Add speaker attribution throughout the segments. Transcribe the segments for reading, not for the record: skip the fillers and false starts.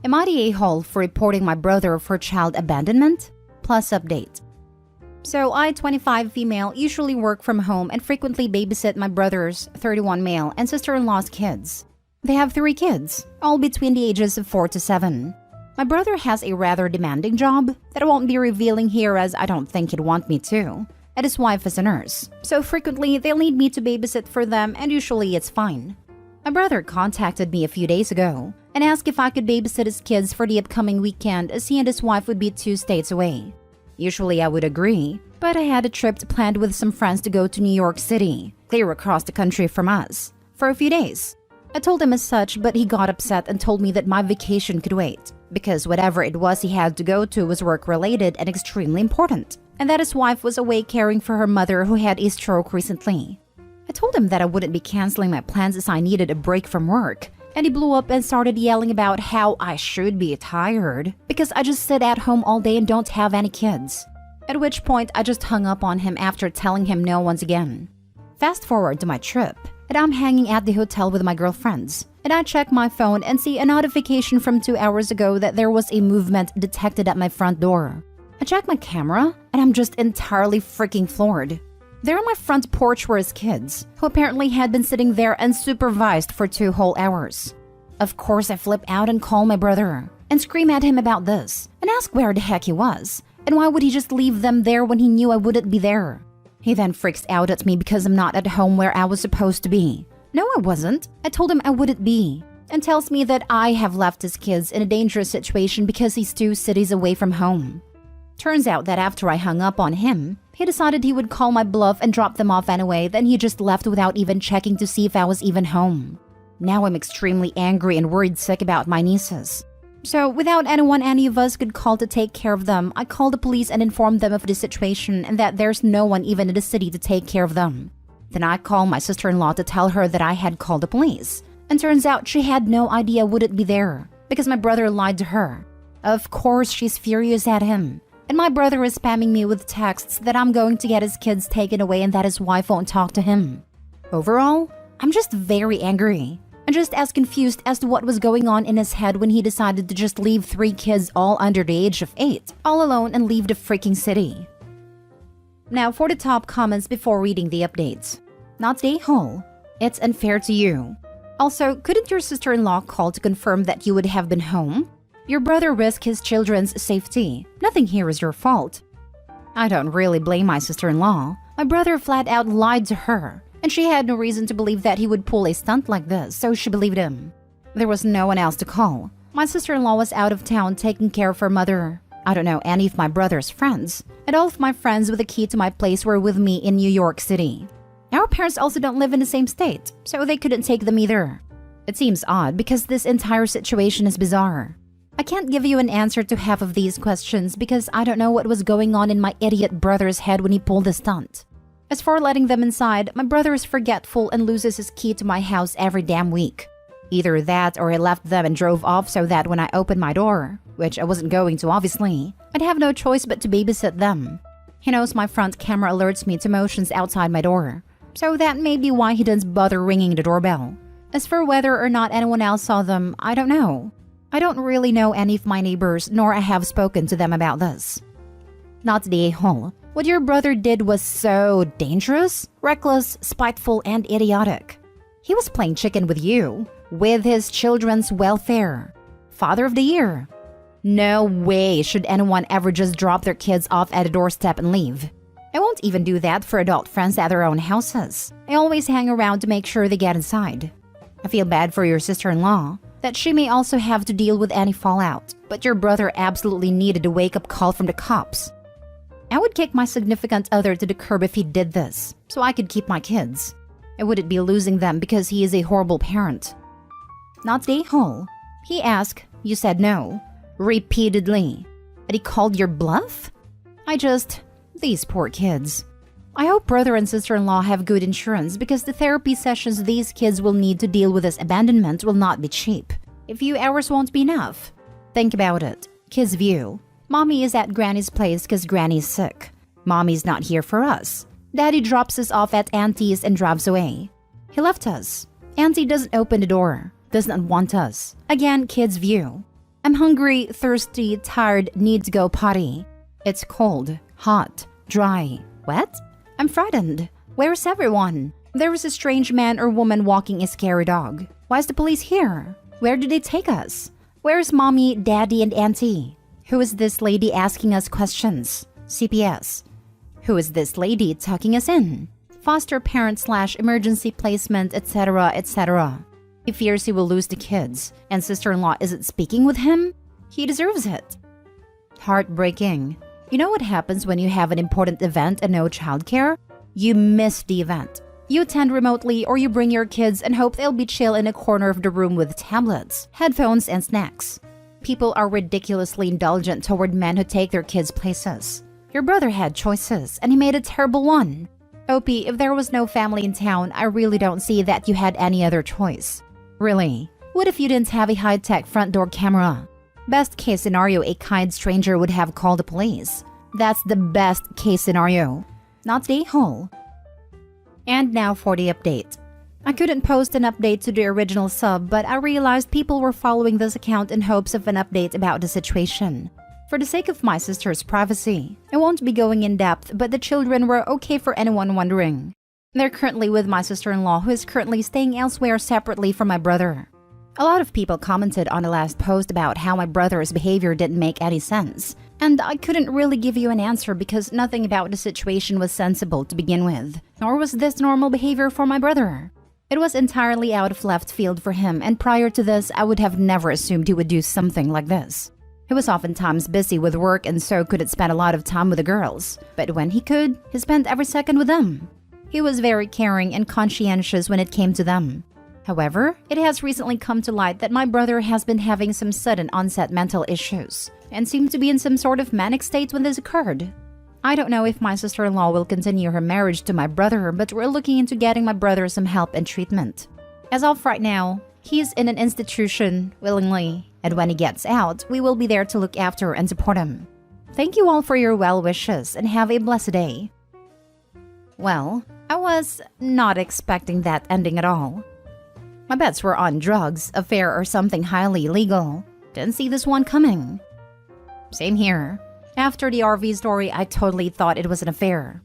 Speaker 1: Am I the a-hole for reporting my brother for child abandonment? Plus update. So I, 25 female, usually work from home and frequently babysit my brother's 31 male and sister-in-law's kids. They have 3 kids, all between the ages of 4 to 7. My brother has a rather demanding job that I won't be revealing here as I don't think he'd want me to, and his wife is a nurse, so frequently they'll need me to babysit for them and usually it's fine. My brother contacted me a few days ago and asked if I could babysit his kids for the upcoming weekend as he and his wife would be 2 states away. Usually I would agree, but I had a trip planned with some friends to go to New York City, clear across the country from us, for a few days. I told him as such, but he got upset and told me that my vacation could wait, because whatever it was he had to go to was work-related and extremely important, and that his wife was away caring for her mother who had a stroke recently. I told him that I wouldn't be canceling my plans as I needed a break from work, and he blew up and started yelling about how I should be tired because I just sit at home all day and don't have any kids. At which point I just hung up on him after telling him no once again. Fast forward to my trip, and I'm hanging at the hotel with my girlfriends, and I check my phone and see a notification from 2 hours ago that there was a movement detected at my front door. I check my camera, and I'm just entirely freaking floored. There on my front porch were his kids, who apparently had been sitting there unsupervised for 2 whole hours. Of course, I flip out and call my brother, and scream at him about this, and ask where the heck he was, and why would he just leave them there when he knew I wouldn't be there. He then freaks out at me because I'm not at home where I was supposed to be. No, I wasn't. I told him I wouldn't be, and tells me that I have left his kids in a dangerous situation because he's 2 cities away from home. Turns out that after I hung up on him, he decided he would call my bluff and drop them off anyway, then he just left without even checking to see if I was even home. Now I'm extremely angry and worried sick about my nieces. So without anyone any of us could call to take care of them, I called the police and informed them of the situation and that there's no one even in the city to take care of them. Then I called my sister-in-law to tell her that I had called the police, and turns out she had no idea wouldn't be there because my brother lied to her. Of course she's furious at him. And my brother is spamming me with texts that I'm going to get his kids taken away and that his wife won't talk to him. Overall, I'm just very angry and just as confused as to what was going on in his head when he decided to just leave 3 kids all under the age of 8 all alone and leave the freaking city. Now for the top comments before reading the updates. Not the a-hole. It's unfair to you. Also, couldn't your sister-in-law call to confirm that you would have been home? Your brother risked his children's safety. Nothing here is your fault. I don't really blame my sister-in-law. My brother flat out lied to her, and she had no reason to believe that he would pull a stunt like this, so she believed him. There was no one else to call. My sister-in-law was out of town taking care of her mother. I don't know any of my brother's friends, and all of my friends with the key to my place were with me in New York City. Our parents also don't live in the same state, so they couldn't take them either. It seems odd because this entire situation is bizarre. I can't give you an answer to half of these questions because I don't know what was going on in my idiot brother's head when he pulled the stunt. As for letting them inside, my brother is forgetful and loses his key to my house every damn week. Either that or he left them and drove off so that when I opened my door, which I wasn't going to obviously, I'd have no choice but to babysit them. He knows my front camera alerts me to motions outside my door, so that may be why he doesn't bother ringing the doorbell. As for whether or not anyone else saw them, I don't know. I don't really know any of my neighbors, nor I have spoken to them about this. Not the a-hole. What your brother did was so dangerous, reckless, spiteful, and idiotic. He was playing chicken with you, with his children's welfare. Father of the Year. No way should anyone ever just drop their kids off at a doorstep and leave. I won't even do that for adult friends at their own houses. I always hang around to make sure they get inside. I feel bad for your sister-in-law, that she may also have to deal with any fallout, but your brother absolutely needed a wake-up call from the cops. I would kick my significant other to the curb if he did this, so I could keep my kids. I wouldn't be losing them because he is a horrible parent. Not the a-hole. He asked, you said no, repeatedly. And he called your bluff? These poor kids. I hope brother and sister-in-law have good insurance because the therapy sessions these kids will need to deal with this abandonment will not be cheap. A few hours won't be enough. Think about it. Kids' view. Mommy is at Granny's place because Granny's sick. Mommy's not here for us. Daddy drops us off at Auntie's and drives away. He left us. Auntie doesn't open the door. Does not want us. Again, kids' view. I'm hungry, thirsty, tired, need to go potty. It's cold, hot, dry, wet. I'm frightened. Where's everyone? There is a strange man or woman walking a scary dog. Why is the police here? Where did they take us? Where's mommy, daddy, and auntie? Who is this lady asking us questions? CPS. Who is this lady tucking us in? Foster parent / emergency placement, etc., etc. He fears he will lose the kids, and sister-in-law isn't speaking with him? He deserves it. Heartbreaking. You know what happens when you have an important event and no childcare? You miss the event. You attend remotely or you bring your kids and hope they'll be chill in a corner of the room with tablets, headphones, and snacks. People are ridiculously indulgent toward men who take their kids places. Your brother had choices, and he made a terrible one. Opie, if there was no family in town, I really don't see that you had any other choice. Really, what if you didn't have a high-tech front door camera? Best case scenario, a kind stranger would have called the police. That's the best case scenario, not the a-hole. And now for the update. I couldn't post an update to the original sub, but I realized people were following this account in hopes of an update about the situation. For the sake of my sister's privacy, I won't be going in depth, but the children were okay for anyone wondering. They're currently with my sister-in-law, who is currently staying elsewhere separately from my brother. A lot of people commented on the last post about how my brother's behavior didn't make any sense, and I couldn't really give you an answer because nothing about the situation was sensible to begin with, nor was this normal behavior for my brother. It was entirely out of left field for him, and prior to this, I would have never assumed he would do something like this. He was oftentimes busy with work and so couldn't spend a lot of time with the girls, but when he could, he spent every second with them. He was very caring and conscientious when it came to them. However, it has recently come to light that my brother has been having some sudden onset mental issues and seemed to be in some sort of manic state when this occurred. I don't know if my sister-in-law will continue her marriage to my brother, but we're looking into getting my brother some help and treatment. As of right now, he's in an institution willingly, and when he gets out, we will be there to look after and support him. Thank you all for your well wishes and have a blessed day. Well, I was not expecting that ending at all. My bets were on drugs, affair, or something highly illegal. Didn't see this one coming. Same here. After the RV story, I totally thought it was an affair.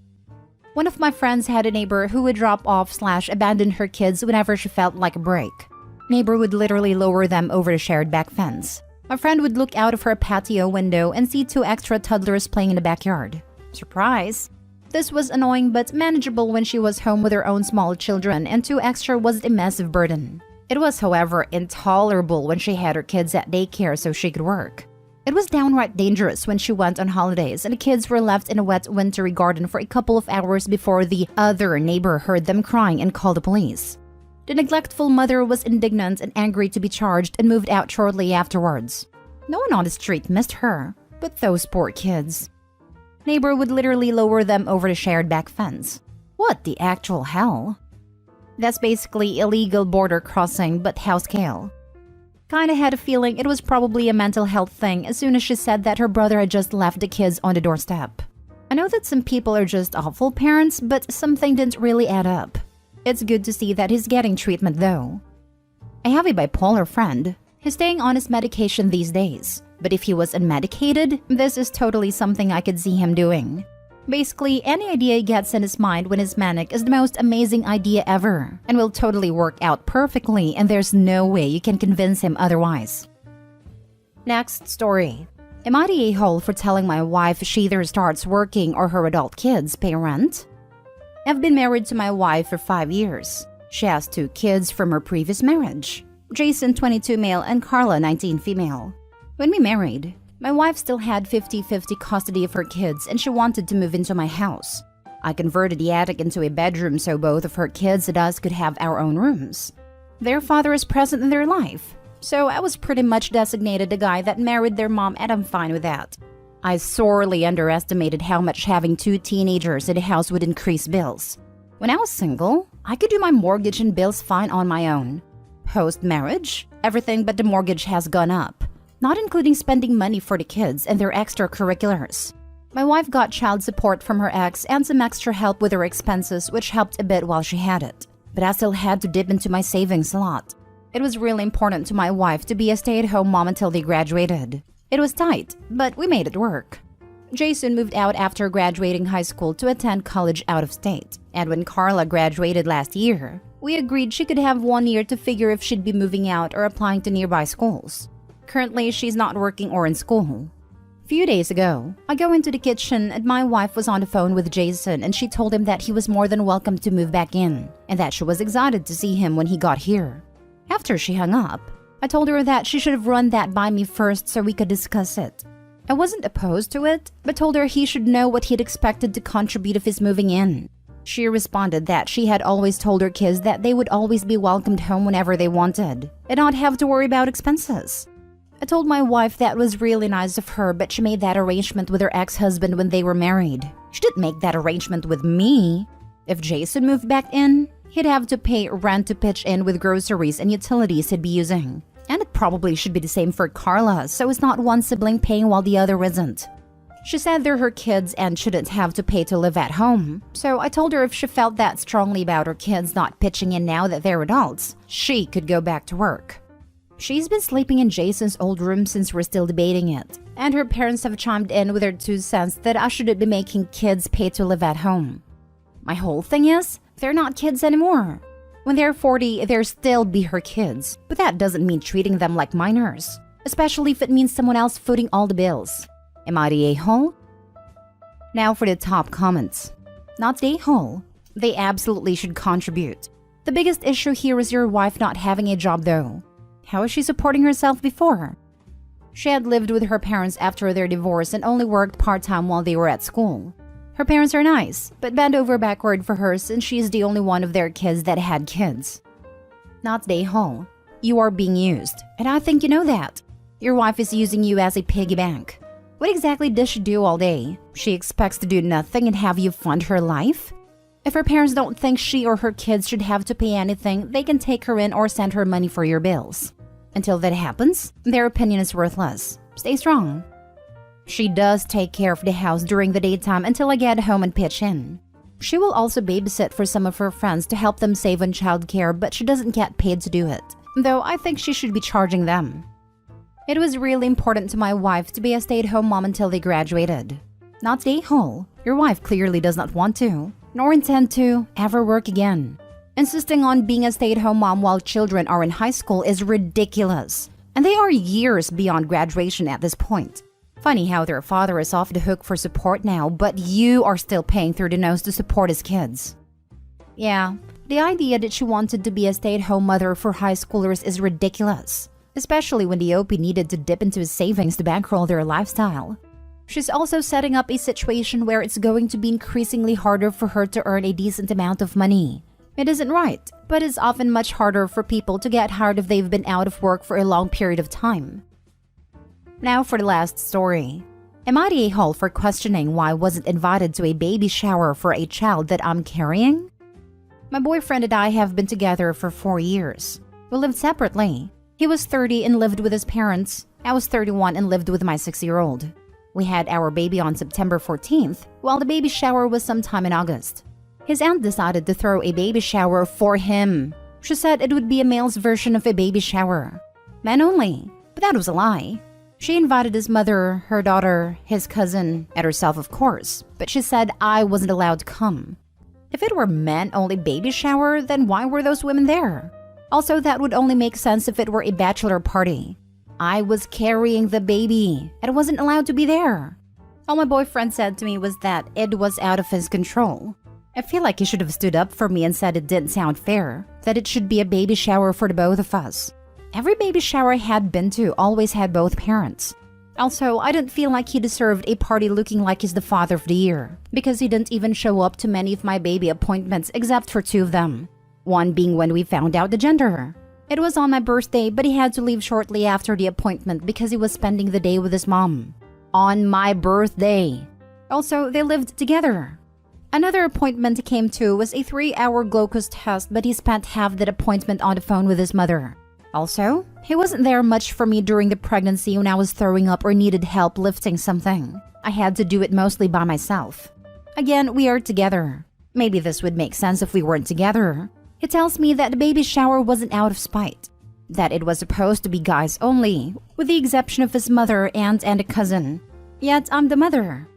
Speaker 1: One of my friends had a neighbor who would drop off / abandon her kids whenever she felt like a break. Neighbor would literally lower them over the shared back fence. My friend would look out of her patio window and see 2 extra toddlers playing in the backyard. Surprise! This was annoying but manageable when she was home with her own small children, and 2 extra wasn't a massive burden. It was, however, intolerable when she had her kids at daycare so she could work. It was downright dangerous when she went on holidays and the kids were left in a wet wintry garden for a couple of hours before the other neighbor heard them crying and called the police. The neglectful mother was indignant and angry to be charged and moved out shortly afterwards. No one on the street missed her, but those poor kids. Neighbor would literally lower them over the shared back fence. What the actual hell? That's basically illegal border crossing, but house scale. Kinda had a feeling it was probably a mental health thing as soon as she said that her brother had just left the kids on the doorstep. I know that some people are just awful parents, but something didn't really add up. It's good to see that he's getting treatment though. I have a bipolar friend. He's staying on his medication these days. But if he was unmedicated, this is totally something I could see him doing. Basically, any idea he gets in his mind when he's manic is the most amazing idea ever and will totally work out perfectly, and there's no way you can convince him otherwise. Next story. Am I the a-hole for telling my wife she either starts working or her adult kids pay rent? I've been married to my wife for 5 years. She has 2 kids from her previous marriage. Jason, 22 male, and Carla, 19 female. When we married, my wife still had 50-50 custody of her kids and she wanted to move into my house. I converted the attic into a bedroom so both of her kids and us could have our own rooms. Their father is present in their life, so I was pretty much designated the guy that married their mom, and I'm fine with that. I sorely underestimated how much having 2 teenagers in the house would increase bills. When I was single, I could do my mortgage and bills fine on my own. Post-marriage, everything but the mortgage has gone up, not including spending money for the kids and their extracurriculars. My wife got child support from her ex and some extra help with her expenses, which helped a bit while she had it. But I still had to dip into my savings a lot. It was really important to my wife to be a stay-at-home mom until they graduated. It was tight, but we made it work. Jason moved out after graduating high school to attend college out of state. And when Carla graduated last year, we agreed she could have 1 year to figure if she'd be moving out or applying to nearby schools. Currently, she's not working or in school. A few days ago, I go into the kitchen and my wife was on the phone with Jason and she told him that he was more than welcome to move back in and that she was excited to see him when he got here. After she hung up, I told her that she should have run that by me first so we could discuss it. I wasn't opposed to it, but told her he should know what he'd expected to contribute if he's moving in. She responded that she had always told her kids that they would always be welcomed home whenever they wanted and not have to worry about expenses. I told my wife that was really nice of her, but she made that arrangement with her ex-husband when they were married. She didn't make that arrangement with me. If Jason moved back in, he'd have to pay rent to pitch in with groceries and utilities he'd be using. And it probably should be the same for Carla, so it's not one sibling paying while the other isn't. She said they're her kids and shouldn't have to pay to live at home. So I told her if she felt that strongly about her kids not pitching in now that they're adults, she could go back to work. She's been sleeping in Jason's old room since we're still debating it. And her parents have chimed in with their 2 cents that I shouldn't be making kids pay to live at home. My whole thing is, they're not kids anymore. When they're 40, they'll still be her kids. But that doesn't mean treating them like minors. Especially if it means someone else footing all the bills. Am I the a-hole? Now for the top comments. Not the a-hole. They absolutely should contribute. The biggest issue here is your wife not having a job though. How is she supporting herself before? She had lived with her parents after their divorce and only worked part-time while they were at school. Her parents are nice, but bend over backward for her since she is the only one of their kids that had kids. Not the a-hole. You are being used, and I think you know that. Your wife is using you as a piggy bank. What exactly does she do all day? She expects to do nothing and have you fund her life? If her parents don't think she or her kids should have to pay anything, they can take her in or send her money for your bills. Until that happens, their opinion is worthless. Stay strong. She does take care of the house during the daytime until I get home and pitch in. She will also babysit for some of her friends to help them save on childcare, but she doesn't get paid to do it, though I think she should be charging them. It was really important to my wife to be a stay-at-home mom until they graduated. Not the a-hole. Your wife clearly does not want to, nor intend to, ever work again. Insisting on being a stay-at-home mom while children are in high school is ridiculous, and they are years beyond graduation at this point. Funny how their father is off the hook for support now, but you are still paying through the nose to support his kids. Yeah, the idea that she wanted to be a stay-at-home mother for high schoolers is ridiculous, especially when the OP needed to dip into his savings to bankroll their lifestyle. She's also setting up a situation where it's going to be increasingly harder for her to earn a decent amount of money. It isn't right, but it's often much harder for people to get hired if they've been out of work for a long period of time. Now for the last story. Am I the a-hole for questioning why I wasn't invited to a baby shower for a child that I'm carrying? My boyfriend and I have been together for 4 years. We lived separately. He was 30 and lived with his parents. I was 31 and lived with my 6-year-old. We had our baby on September 14th, while the baby shower was sometime in August. His aunt decided to throw a baby shower for him. She said it would be a male's version of a baby shower. Men only, but that was a lie. She invited his mother, her daughter, his cousin, and herself of course, but she said I wasn't allowed to come. If it were men-only baby shower, then why were those women there? Also, that would only make sense if it were a bachelor party. I was carrying the baby, and I wasn't allowed to be there. All my boyfriend said to me was that it was out of his control. I feel like he should have stood up for me and said it didn't sound fair, that it should be a baby shower for the both of us. Every baby shower I had been to always had both parents. Also, I didn't feel like he deserved a party looking like he's the father of the year, because he didn't even show up to many of my baby appointments except for 2 of them. One being when we found out the gender. It was on my birthday, but he had to leave shortly after the appointment because he was spending the day with his mom. On my birthday. Also, they lived together. Another appointment he came to was a 3-hour glucose test, but he spent half that appointment on the phone with his mother. Also, he wasn't there much for me during the pregnancy when I was throwing up or needed help lifting something. I had to do it mostly by myself. Again, we are together. Maybe this would make sense if we weren't together. He tells me that the baby shower wasn't out of spite. that it was supposed to be guys only, with the exception of his mother, aunt, and a cousin. Yet I'm the mother.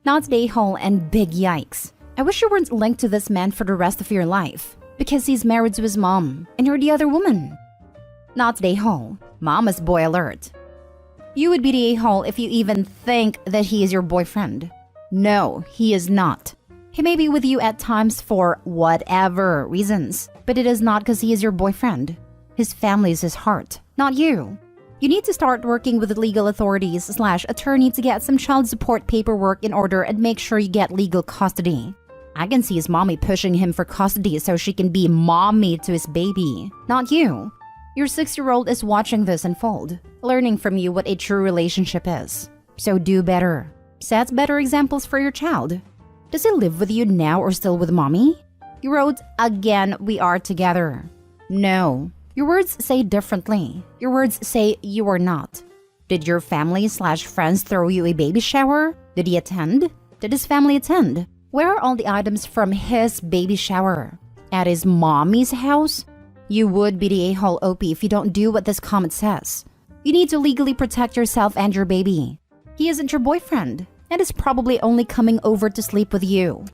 Speaker 1: Not the a-hole and big yikes. I wish you weren't linked to this man for the rest of your life, because he's married to his mom, and you're the other woman. Not the a-hole. Mama's boy alert. You would be the a-hole if you even think that he is your boyfriend. No, he is not. He may be with you at times for whatever reasons, but it is not because he is your boyfriend. His family is his heart, not you. You need to start working with the legal authorities/attorney to get some child support paperwork in order and make sure you get legal custody. I can see his mommy pushing him for custody so she can be mommy to his baby, not you. Your 6-year-old is watching this unfold, learning from you what a true relationship is. So do better. Set better examples for your child. Does he live with you now or still with mommy? You wrote, again, we are together. No. Your words say differently. Your words say you are not. Did your family/friends throw you a baby shower? Did he attend? Did his family attend? Where are all the items from his baby shower? At his mommy's house? You would be the a-hole OP if you don't do what this comment says. You need to legally protect yourself and your baby. He isn't your boyfriend, and is probably only coming over to sleep with you.